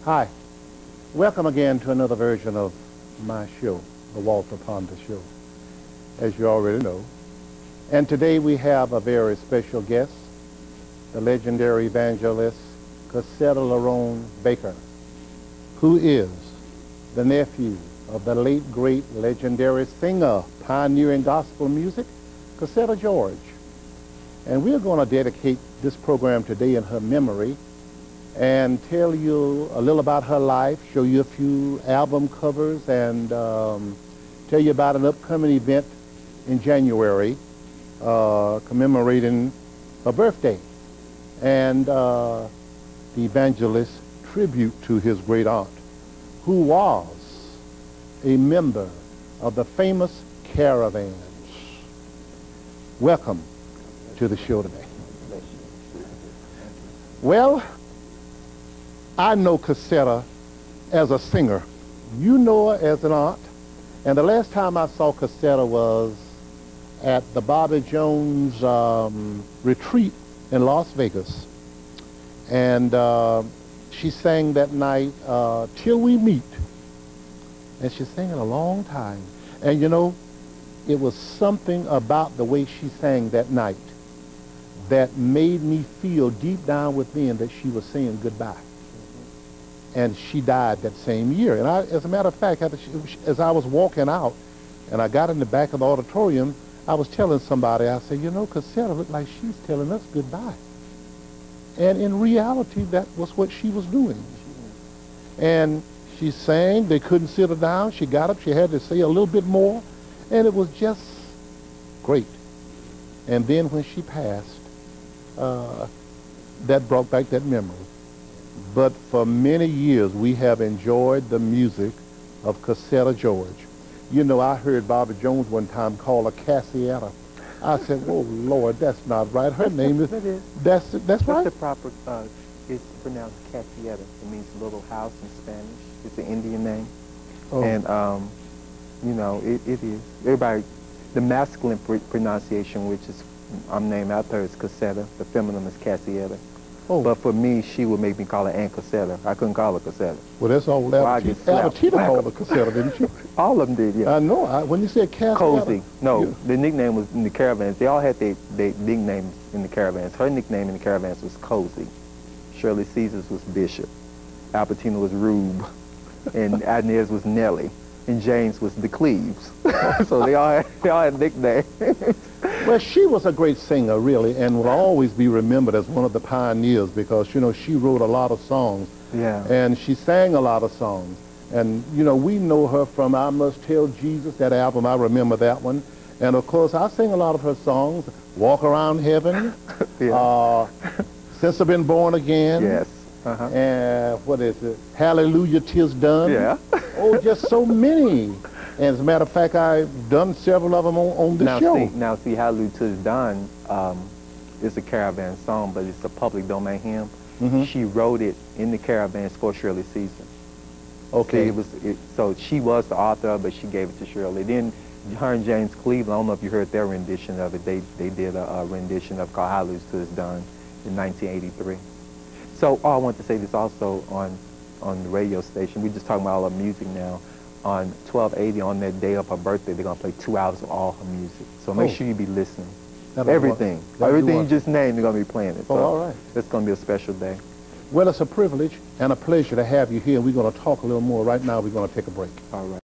Hi, welcome again to another version of my show, the Walter Ponder Show, as you already know. And today we have a very special guest, the legendary evangelist Lerone Baker, who is the nephew of the late, great, legendary singer, pioneering gospel music, George. And we're going to dedicate this program today in her memory and tell you a little about her life, show you a few album covers, and tell you about an upcoming event in January commemorating her birthday, and the evangelist's tribute to his great aunt, who was a member of the famous Caravans. Welcome to the show today. Well, I know Cassetta as a singer. You know her as an aunt. And the last time I saw Cassetta was at the Bobby Jones retreat in Las Vegas. And she sang that night, Till We Meet. And she sang it a long time. And you know, it was something about the way she sang that night that made me feel deep down within that she was saying goodbye. And she died that same year. And as a matter of fact, as I was walking out and I got in the back of the auditorium, I was telling somebody, I said, you know, Cassetta looked like she's telling us goodbye. And in reality, that was what she was doing. And she sang, they couldn't sit her down. She got up, she had to say a little bit more, and it was just great. And then when she passed, that brought back that memory. But for many years, we have enjoyed the music of Cassetta George. You know, I heard Bobby Jones one time call her Cassietta. I said, oh, Lord, that's not right. Her name is... That's right? The proper, it's pronounced Cassietta. It means little house in Spanish. It's an Indian name. Oh. And, you know, it is. Everybody, the masculine pronunciation, which is, I'm named after her, is Cassetta. The feminine is Cassietta. Oh. But for me, she would make me call her Aunt Cassetta. I couldn't call her Cassetta. Well, that's all Albertina called her Cassetta, didn't she? All of them did, yeah. I know. When you said Cassetta... Cozy. No, yeah. The nickname was in the Caravans. They all had their nicknames in the Caravans. Her nickname in the Caravans was Cozy. Shirley Caesar's was Bishop. Albertina was Rube. And Inez was Nellie. And James was the Cleves. So they all had nicknames. Well, she was a great singer, really, and will always be remembered as one of the pioneers because, you know, she wrote a lot of songs. Yeah. And she sang a lot of songs. And, you know, we know her from I Must Tell Jesus, that album. I remember that one. And, of course, I sing a lot of her songs. Walk Around Heaven. Yeah. Since I've Been Born Again. Yes. And what is it? Hallelujah, 'Tis Done. Yeah. Oh, just so many. And as a matter of fact, I've done several of them on the show. Now, see, Hallelujah, 'Tis Done is a Caravan song, but it's a public domain hymn. Mm-hmm. She wrote it in the Caravans for Shirley Caesar. Okay. See, so she was the author, but she gave it to Shirley. Then her and James Cleveland, I don't know if you heard their rendition of it. They did a rendition of called Hallelujah, 'Tis Done in 1983. So, I want to say this also on the radio station. We're just talking about all her music now. On 1280, on that day of her birthday, they're going to play 2 hours of all her music. So make sure you be listening. Everything you just named, they're going to be playing it. So all right. It's going to be a special day. Well, it's a privilege and a pleasure to have you here. We're going to talk a little more. Right now, we're going to take a break. All right.